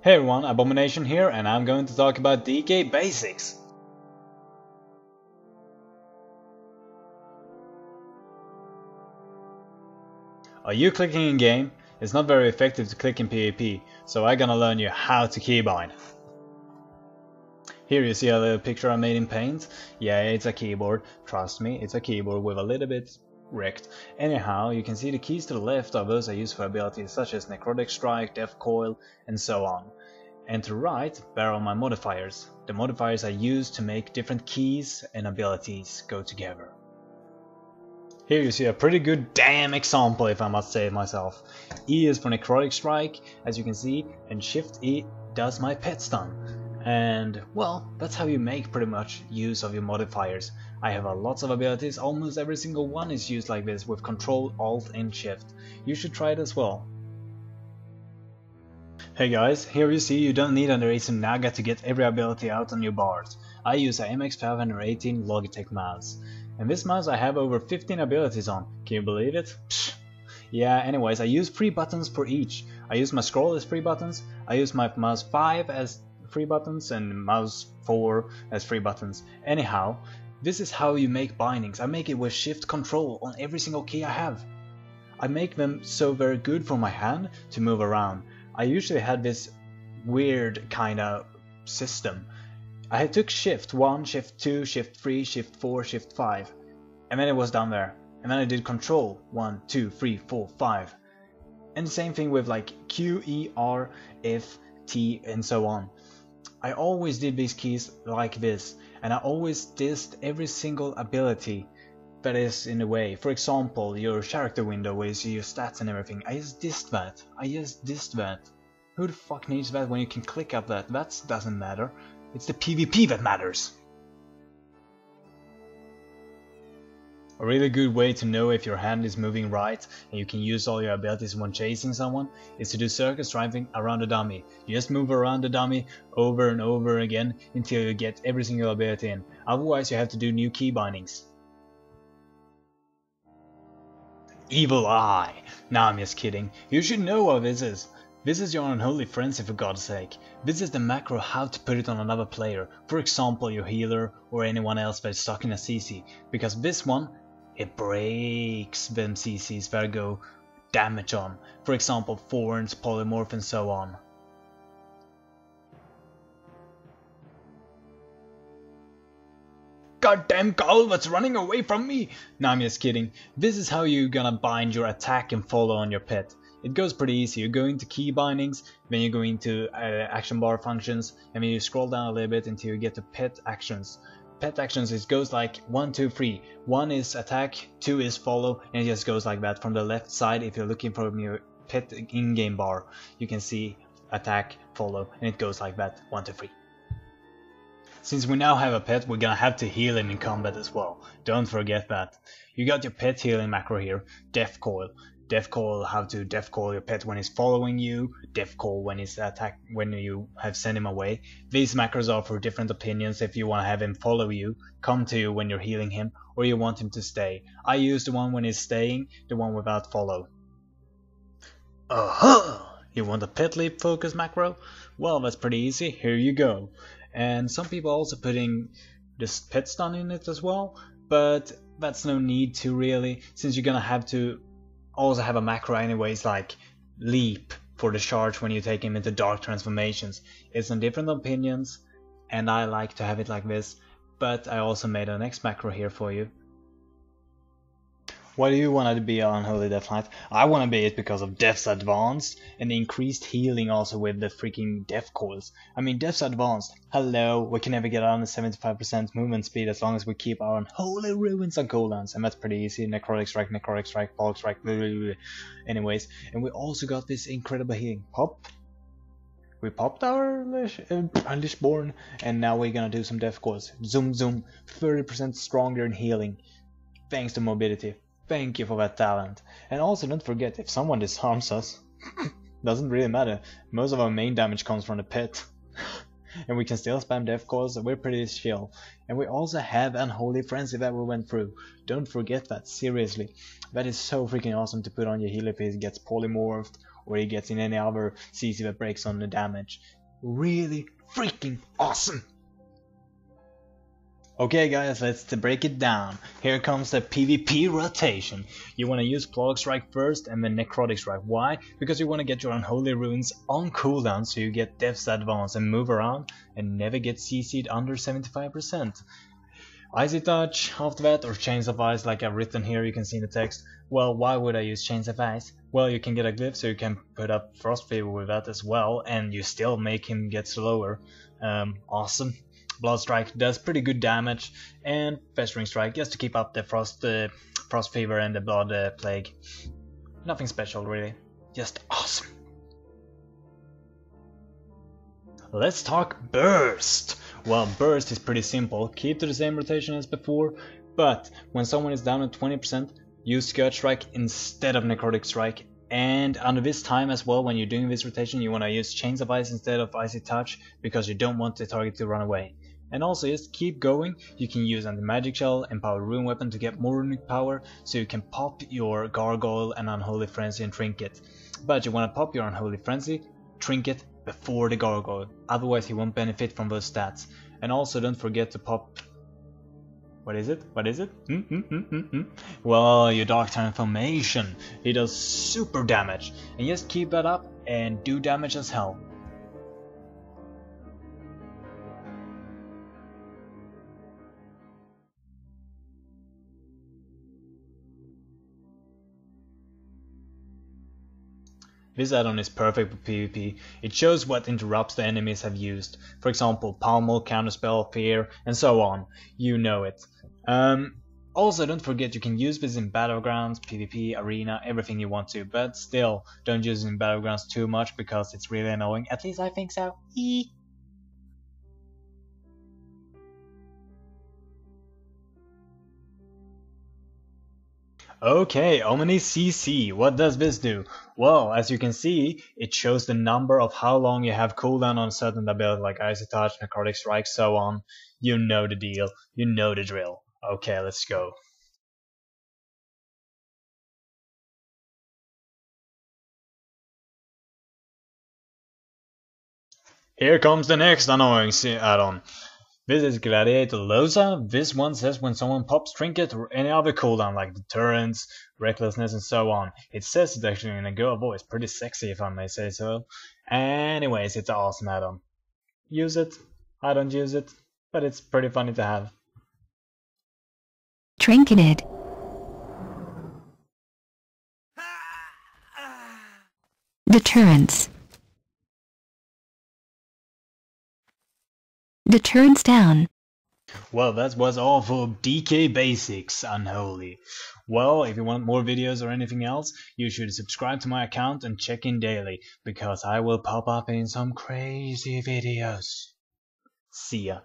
Hey everyone, Abomination here, and I'm going to talk about DK basics. Are you clicking in game? It's not very effective to click in PvP, so I'm gonna learn you how to keybind. Here you see a little picture I made in Paint. Yeah, it's a keyboard. Trust me, it's a keyboard with a little bit wrecked. Anyhow, you can see the keys to the left are those I use for abilities such as Necrotic Strike, Death Coil, and so on. And to the right, there are my modifiers. The modifiers I use to make different keys and abilities go together. Here you see a pretty good damn example, if I must say it myself. E is for Necrotic Strike, as you can see, and Shift E does my pet stun. And well, that's how you make pretty much use of your modifiers. I have lots of abilities, almost every single one is used like this with Control, Alt and Shift. You should try it as well. Hey guys, here you see you don't need an Eraser Naga to get every ability out on your bars. I use a MX518 Logitech mouse. And this mouse I have over 15 abilities on, can you believe it? Psh. Yeah, anyways, I use 3 buttons for each. I use my scroll as 3 buttons, I use my mouse 5 as 3 buttons and mouse 4 as 3 buttons. Anyhow, this is how you make bindings. I make it with Shift Control on every single key I have. I make them so very good for my hand to move around. I usually had this weird kind of system. I took Shift 1, Shift 2, Shift 3, Shift 4, Shift 5, and then it was down there. And then I did Control 1, 2, 3, 4, 5. And the same thing with like Q, E, R, F, T, and so on. I always did these keys like this, and I always dissed every single ability that is in the way. For example, your character window where you see your stats and everything. I just dissed that. Who the fuck needs that when you can click up that? That doesn't matter. It's the PvP that matters. A really good way to know if your hand is moving right and you can use all your abilities when chasing someone is to do circus driving around the dummy. You just move around the dummy over and over again until you get every single ability in. Otherwise you have to do new key bindings. Evil Eye. Nah, I'm just kidding. You should know what this is. This is your unholy frenzy, for God's sake. This is the macro how to put it on another player. For example, your healer or anyone else that's stuck in a CC. Because this one, it breaks them CCs that go damage on. For example, Thorns, Polymorph and so on. Goddamn Gull, what's running away from me? Nah, I'm just kidding. This is how you're gonna bind your attack and follow on your pet. It goes pretty easy. You go into key bindings, then you go into action bar functions, and then you scroll down a little bit until you get to pet actions. Pet actions, it goes like 1, 2, 3. 1 is attack, 2 is follow, and it just goes like that. From the left side, if you're looking for your pet in-game bar, you can see attack, follow, and it goes like that. 1, 2, 3. Since we now have a pet, we're gonna have to heal him in combat as well. Don't forget that. You got your pet healing macro here, Death Coil. Death Coil, how to Death Coil your pet when he's following you, Death Coil when he's when you have sent him away. These macros are for different opinions. If you want to have him follow you, come to you when you're healing him, or you want him to stay. I use the one when he's staying, the one without follow. You want a pet leap focus macro? Well, that's pretty easy, here you go. And some people also putting this pet stun in it as well, but that's no need to really, since you're gonna have to also have a macro anyways, like leap for the charge when you take him into dark transformations. It's on different opinions, and I like to have it like this, but I also made a next macro here for you. Why do you want to be an Unholy Death Knight? I want to be it because of Death's Advanced and the increased healing also with the freaking Death Coils. I mean, Death's Advanced, hello, we can never get on the 75% movement speed as long as we keep our Unholy Ruins on cooldowns, and that's pretty easy. Necrotic Strike, Bulk Strike, blah, blah, blah. Anyways, and we also got this incredible healing. Pop. We popped our Lishborn, and now we're gonna do some Death Coils. Zoom, 30% stronger in healing, thanks to mobility. Thank you for that talent. And also don't forget, if someone disarms us, doesn't really matter. Most of our main damage comes from the pet. And we can still spam Death Coils, so we're pretty chill. And we also have Unholy Frenzy that we went through. Don't forget that, seriously. That is so freaking awesome to put on your healer if he gets polymorphed, or he gets in any other CC that breaks on the damage. Really freaking awesome! Okay guys, let's break it down. Here comes the PvP rotation. You want to use Plog Strike first and then Necrotic Strike. Why? Because you want to get your unholy runes on cooldown so you get Death's Advance and move around and never get CC'd under 75%. Icy Touch after that, or Chains of Ice like I've written here, you can see in the text. Well, why would I use Chains of Ice? Well, you can get a glyph so you can put up Frost Fever with that as well, and you still make him get slower. Awesome. Blood Strike does pretty good damage, and Festering Strike just to keep up the Frost Fever and the Blood Plague. Nothing special really, just awesome. Let's talk Burst! Well, Burst is pretty simple, keep to the same rotation as before, but when someone is down at 20%, use Scourge Strike instead of Necrotic Strike. And under this time as well, when you're doing this rotation, you want to use Chains of Ice instead of Icy Touch, because you don't want the target to run away. And also just keep going, you can use Anti-Magic Shell and Power Rune Weapon to get more runic power, so you can pop your Gargoyle and Unholy Frenzy and Trinket. But you want to pop your Unholy Frenzy, Trinket before the Gargoyle, otherwise he won't benefit from those stats. And also don't forget to pop... What is it? What is it? Well, your Dark Transformation. He does super damage. And just keep that up and do damage as hell. This add-on is perfect for PvP. It shows what interrupts the enemies have used. For example, Pummel, Counterspell, Fear, and so on. You know it. Also, don't forget you can use this in battlegrounds, PvP, arena, everything you want to. But still, don't use it in battlegrounds too much because it's really annoying. At least I think so. Eee. Okay, Omni CC, what does this do? Well, as you can see, it shows the number of how long you have cooldown on certain abilities like Icy Touch, Necrotic Strike, so on. You know the deal, you know the drill. Okay, let's go. Here comes the next annoying add-on. This is Gladiator Loza. This one says when someone pops Trinket or any other cooldown like Deterrence, Recklessness and so on. It says it actually in a girl voice, pretty sexy if I may say so. Anyways, it's an awesome add-on. Use it. I don't use it, but it's pretty funny to have. Trinketed. Deterrence. Deterrence down. Well, that was all for DK Basics, Unholy. Well, if you want more videos or anything else, you should subscribe to my account and check in daily, because I will pop up in some crazy videos. See ya.